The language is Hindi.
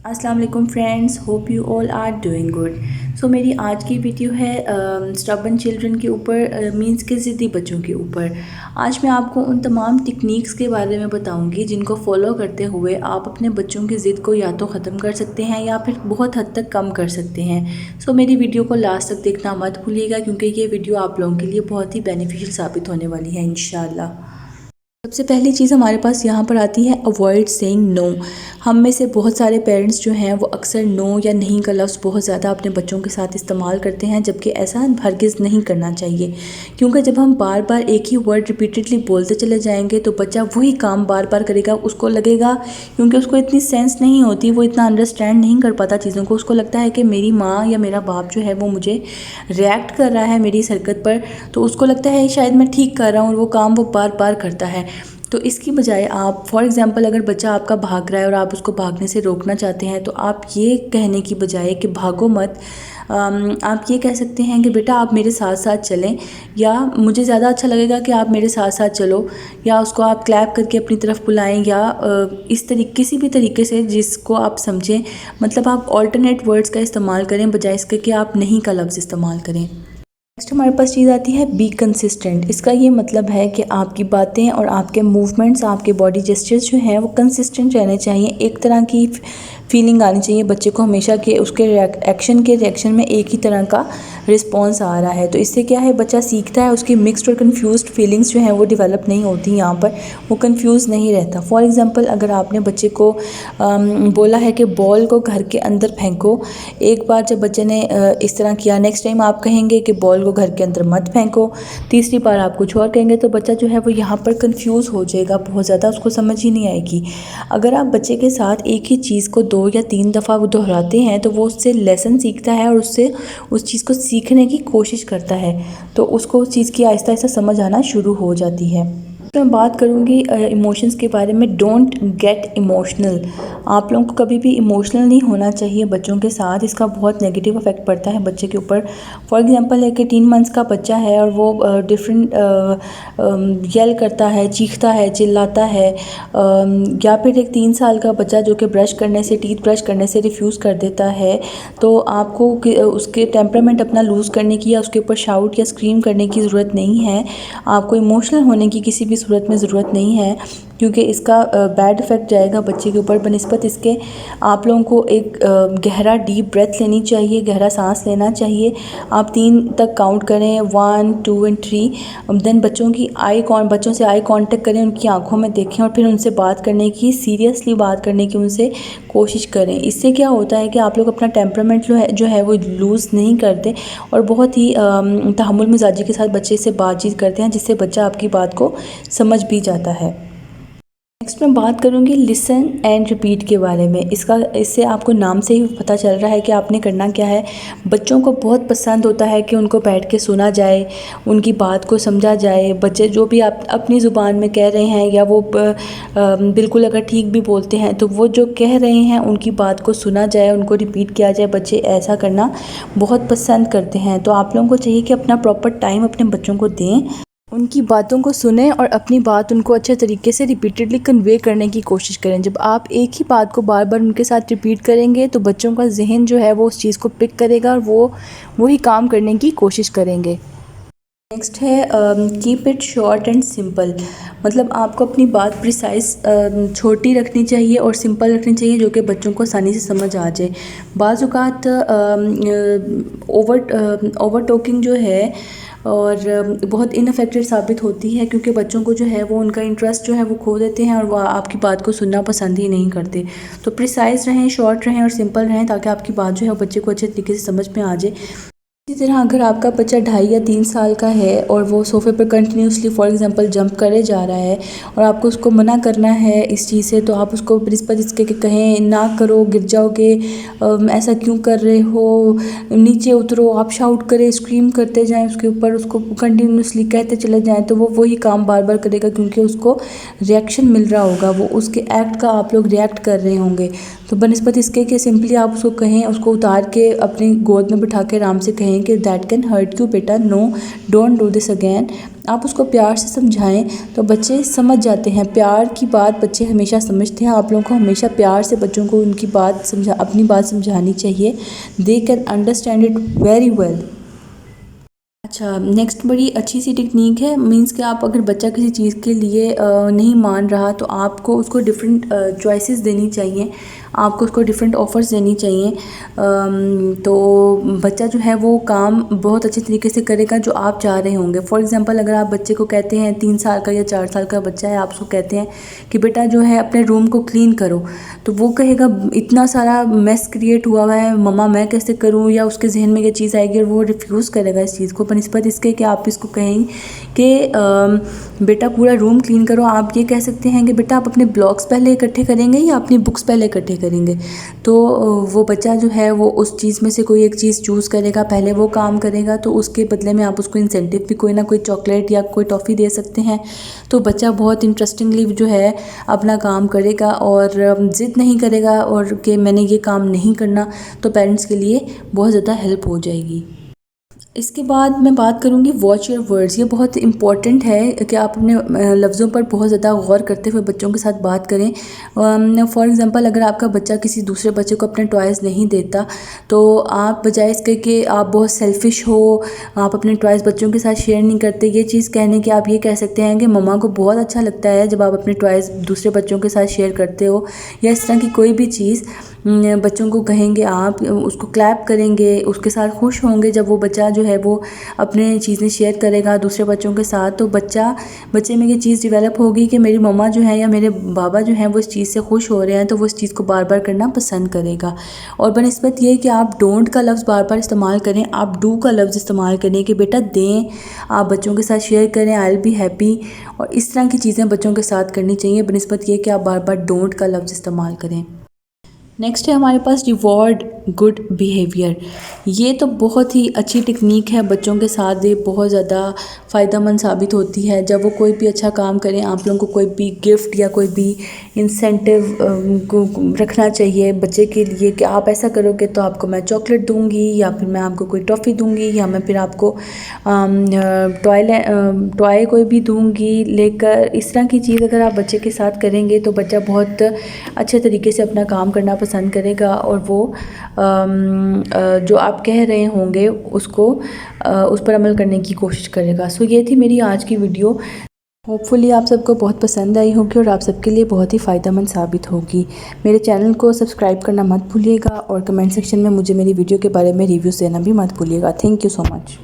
अस्सलाम वालेकुम friends, hope you all are doing good. So मेरी आज की वीडियो है स्टबन चिल्ड्रन के ऊपर, मींस के ज़िद्दी बच्चों के ऊपर। आज मैं आपको उन तमाम टेक्निक्स के बारे में बताऊंगी जिनको फॉलो करते हुए आप अपने बच्चों की ज़िद को या तो ख़त्म कर सकते हैं या फिर बहुत हद तक कम कर सकते हैं। सो मेरी वीडियो को लास्ट तक देखना मत भूलिएगा, क्योंकि ये वीडियो आप लोगों के लिए बहुत ही बेनिफिशियल साबित होने वाली है इंशाल्लाह। सबसे पहली चीज़ हमारे पास यहाँ पर आती है अवॉइड सेइंग नो। हम में से बहुत सारे पेरेंट्स जो हैं वो अक्सर नो या नहीं का लफ्ज़ बहुत ज़्यादा अपने बच्चों के साथ इस्तेमाल करते हैं, जबकि ऐसा हरगिज़ नहीं करना चाहिए। क्योंकि जब हम बार बार एक ही वर्ड रिपीटेडली बोलते चले जाएंगे तो बच्चा वही काम बार बार करेगा। उसको लगेगा, क्योंकि उसको इतनी सेंस नहीं होती, वो इतना अंडरस्टैंड नहीं कर पाता चीज़ों को। उसको लगता है कि मेरी माँ या मेरा बाप जो है वो मुझे रिएक्ट कर रहा है मेरी इस हरकत पर, तो उसको लगता है शायद मैं ठीक कर रहा हूँ, और वो काम वो बार बार करता है। तो इसकी बजाय आप फॉर एग्ज़ाम्पल, अगर बच्चा आपका भाग रहा है और आप उसको भागने से रोकना चाहते हैं, तो आप ये कहने की बजाय कि भागो मत, आप ये कह सकते हैं कि बेटा आप मेरे साथ साथ चलें, या मुझे ज़्यादा अच्छा लगेगा कि आप मेरे साथ साथ चलो, या उसको आप क्लैप करके अपनी तरफ बुलाएं, या इस तरीके किसी भी तरीके से जिसको आप समझें। मतलब आप ऑल्टरनेट वर्ड्स का इस्तेमाल करें बजाय इसके कि आप नहीं का लफ्ज़ इस्तेमाल करें। नेक्स्ट हमारे पास चीज़ आती है बी कंसिस्टेंट। इसका ये मतलब है कि आपकी बातें और आपके मूवमेंट्स, आपके बॉडी जेस्चर्स जो हैं वो कंसिस्टेंट रहने चाहिए। एक तरह की फीलिंग आनी चाहिए बच्चे को हमेशा कि उसके एक्शन के रिएक्शन में एक ही तरह का रिस्पॉन्स आ रहा है। तो इससे क्या है, बच्चा सीखता है, उसकी मिक्स्ड और कन्फ्यूज़्ड फीलिंग्स जो हैं वो डेवलप नहीं होती यहाँ पर, वो कन्फ्यूज़ नहीं रहता। फॉर एग्ज़ाम्पल, अगर आपने बच्चे को बोला है कि बॉल को घर के अंदर फेंको, एक बार जब बच्चे ने इस तरह किया, नेक्स्ट टाइम आप कहेंगे कि बॉल को घर के अंदर मत फेंको, तीसरी बार आप कुछ और कहेंगे, तो बच्चा जो है वो यहाँ पर कंफ्यूज हो जाएगा बहुत ज़्यादा, उसको समझ ही नहीं आएगी। अगर आप बच्चे के साथ एक ही चीज़ को 2 या 3 दफ़ा वो दोहराते हैं तो वो उससे लेसन सीखता है और उससे उस चीज़ को सीखने की कोशिश करता है, तो उसको उस चीज़ की आहिस्ता आहिस्ता समझ आना शुरू हो जाती है। तो मैं बात करूँगी इमोशंस के बारे में। Don't get emotional. आप लोगों को कभी भी इमोशनल नहीं होना चाहिए बच्चों के साथ, इसका बहुत नेगेटिव इफेक्ट पड़ता है बच्चे के ऊपर। फॉर एग्जांपल है कि 3 मंथ्स का बच्चा है और वो डिफरेंट येल करता है, चीखता है, चिल्लाता है, या फिर एक 3 साल का बच्चा जो कि ब्रश करने से, टीथ ब्रश करने से रिफ्यूज़ कर देता है, तो आपको उसके टेम्परामेंट अपना लूज़ करने की या उसके ऊपर शाउट या स्क्रीम करने की ज़रूरत नहीं है। आपको इमोशनल होने की किसी भी सूरत में ज़रूरत नहीं है, क्योंकि इसका बैड इफ़ेक्ट जाएगा बच्चे के ऊपर। बनस्पत इसके आप लोगों को एक गहरा डीप ब्रेथ लेनी चाहिए, गहरा सांस लेना चाहिए। आप 3 तक काउंट करें, 1 2 एंड 3। देन बच्चों से आई कांटेक्ट करें, उनकी आंखों में देखें और फिर उनसे बात करने की, सीरियसली बात करने की उनसे कोशिश करें। इससे क्या होता है कि आप लोग अपना टेम्परामेंट जो है वो लूज़ नहीं करते और बहुत ही तहम्मुल मिजाजी के साथ बच्चे से बातचीत करते हैं, जिससे बच्चा आपकी बात को समझ भी जाता है। नेक्स्ट मैं बात करूँगी लिसन एंड रिपीट के बारे में। इससे आपको नाम से ही पता चल रहा है कि आपने करना क्या है। बच्चों को बहुत पसंद होता है कि उनको बैठ के सुना जाए, उनकी बात को समझा जाए। बच्चे जो भी आप अपनी ज़ुबान में कह रहे हैं, या वो बिल्कुल अगर ठीक भी बोलते हैं, तो वो जो कह रहे हैं उनकी बात को सुना जाए, उनको रिपीट किया जाए। बच्चे ऐसा करना बहुत पसंद करते हैं। तो आप लोगों को चाहिए कि अपना प्रॉपर टाइम अपने बच्चों को दें, उनकी बातों को सुनें और अपनी बात उनको अच्छे तरीके से रिपीटेडली कन्वे करने की कोशिश करें। जब आप एक ही बात को बार बार उनके साथ रिपीट करेंगे तो बच्चों का जहन जो है वो उस चीज़ को पिक करेगा और वो वही काम करने की कोशिश करेंगे। नेक्स्ट है keep it short and simple. मतलब आपको अपनी बात प्रिसाइज छोटी रखनी चाहिए और सिंपल रखनी चाहिए, जो कि बच्चों को आसानी से समझ आ जाए। बाज़ औक़ात ओवर टॉकिंग जो है और बहुत इनफेक्टिव साबित होती है, क्योंकि बच्चों को जो है वो उनका इंटरेस्ट जो है वो खो देते हैं और वो आपकी बात को सुनना पसंद ही नहीं करते। तो प्रिसाइज रहें, शॉर्ट रहें और सिंपल रहें, ताकि आपकी बात जो है वो बच्चे को अच्छे तरीके से समझ में आ जाए। इसी तरह अगर आपका बच्चा 2.5 या 3 साल का है और वो सोफ़े पर कंटिन्यूसली फॉर एग्जांपल जंप करे जा रहा है और आपको उसको मना करना है इस चीज़ से, तो आप उसको प्रिंसिपल इसके कहें ना करो, गिर जाओगे, ऐसा क्यों कर रहे हो, नीचे उतरो, आप शाउट करें, स्क्रीम करते जाएं उसके ऊपर, उसको कंटिन्यूसली कहते चले जाएं, तो वो वही काम बार बार करेगा, क्योंकि उसको रिएक्शन मिल रहा होगा, वो उसके एक्ट का आप लोग रिएक्ट कर रहे होंगे। तो बनस्पत इसके कि सिंपली आप उसको कहें, उसको उतार के अपनी गोद में बिठा के आराम से कहें कि दैट कैन हर्ट यू बेटा, no don't do this again. आप उसको प्यार से समझाएं तो बच्चे समझ जाते हैं। प्यार की बात बच्चे हमेशा समझते हैं। आप लोगों को हमेशा प्यार से बच्चों को उनकी बात अपनी बात समझानी चाहिए। They can understand it very well. अच्छा, नेक्स्ट बड़ी अच्छी सी टेक्निक है, मींस कि आप अगर बच्चा किसी चीज़ के लिए नहीं मान रहा तो आपको उसको डिफरेंट चॉइसेस देनी चाहिए, आपको उसको डिफरेंट ऑफ़र्स देनी चाहिए। तो बच्चा जो है वो काम बहुत अच्छे तरीके से करेगा जो आप चाह रहे होंगे। फॉर एग्ज़ाम्पल, अगर आप बच्चे को कहते हैं, 3 साल का या 4 साल का बच्चा है, आप उसको कहते हैं कि बेटा जो है अपने रूम को क्लीन करो, तो वो कहेगा इतना सारा मेस क्रिएट हुआ है, मम्मा मैं कैसे करूँ, या उसके जहन में ये चीज़ आएगी और वो रिफ्यूज़ करेगा इस चीज़ को। बनस्पत इसके कि आप इसको कहें कि बेटा पूरा रूम क्लीन करो। आप ये कह सकते हैं कि बेटा आप अपने ब्लॉक्स पहले इकट्ठे करेंगे या अपनी बुक्स पहले इकट्ठे करेंगे। तो वो बच्चा जो है वो उस चीज़ में से कोई एक चीज़ चूज़ करेगा, पहले वो काम करेगा, तो उसके बदले में आप उसको इंसेंटिव भी कोई ना कोई चॉकलेट या कोई टॉफ़ी दे सकते हैं। तो बच्चा बहुत इंटरेस्टिंगली जो है अपना काम करेगा और ज़िद नहीं करेगा और कि मैंने ये काम नहीं करना, तो पेरेंट्स के लिए बहुत ज़्यादा हेल्प हो जाएगी। इसके बाद मैं बात करूँगी वॉच योर वर्ड्स। ये बहुत इंपॉर्टेंट है कि आप अपने लफ्ज़ों पर बहुत ज़्यादा गौर करते हुए बच्चों के साथ बात करें। फॉर एग्ज़ाम्पल, अगर आपका बच्चा किसी दूसरे बच्चे को अपने टॉयज़ नहीं देता, तो आप बजाय इसके कि आप बहुत सेल्फ़िश हो, आप अपने टॉयज़ बच्चों के साथ शेयर नहीं करते, ये चीज़ कहने के आप ये कह सकते हैं कि मम्मा को बहुत अच्छा लगता है जब आप अपने टॉयज़ दूसरे बच्चों के साथ शेयर करते हो, या इस तरह की कोई भी चीज़ बच्चों को कहेंगे आप, उसको क्लैप करेंगे, उसके साथ खुश होंगे जब वो बच्चा जो है वो अपने चीज़ें शेयर करेगा दूसरे बच्चों के साथ। तो बच्चे में ये चीज़ डेवलप होगी कि मेरी मम्मा जो है या मेरे बाबा जो हैं वो इस चीज़ से खुश हो रहे हैं, तो वो इस चीज़ को बार बार करना पसंद करेगा। और बनस्बत ये कि आप डोंट का लफ्ज़ बार बार इस्तेमाल करें, आप डू का लफ्ज़ इस्तेमाल करें कि बेटा दें, आप बच्चों के साथ शेयर करें, आई विल बी हैप्पी, और इस तरह की चीज़ें बच्चों के साथ करनी चाहिए बनस्बत ये कि आप बार बार डोंट का लफ्ज़ इस्तेमाल करें। नेक्स्ट है हमारे पास रिवॉर्ड गुड बिहेवियर। ये तो बहुत ही अच्छी टेक्निक है, बच्चों के साथ ये बहुत ज़्यादा फ़ायदेमंद साबित होती है। जब वो कोई भी अच्छा काम करें, आप लोगों को कोई भी गिफ्ट या कोई भी इंसेंटिव को रखना चाहिए बच्चे के लिए कि आप ऐसा करोगे तो आपको मैं चॉकलेट दूंगी, या फिर मैं आपको कोई टॉफ़ी दूंगी, या मैं फिर आपको टॉय कोई भी दूंगी लेकर। इस तरह की चीज़ अगर आप बच्चे के साथ करेंगे तो बच्चा बहुत अच्छे तरीके से अपना काम करना पसंद करेगा, और वो जो आप कह रहे होंगे उसको उस पर अमल करने की कोशिश करेगा। सो ये थी मेरी आज की वीडियो। होपफुली आप सबको बहुत पसंद आई होगी और आप सबके लिए बहुत ही फ़ायदेमंद साबित होगी। मेरे चैनल को सब्सक्राइब करना मत भूलिएगा और कमेंट सेक्शन में मुझे मेरी वीडियो के बारे में रिव्यूज़ देना भी मत भूलिएगा। Thank you so much.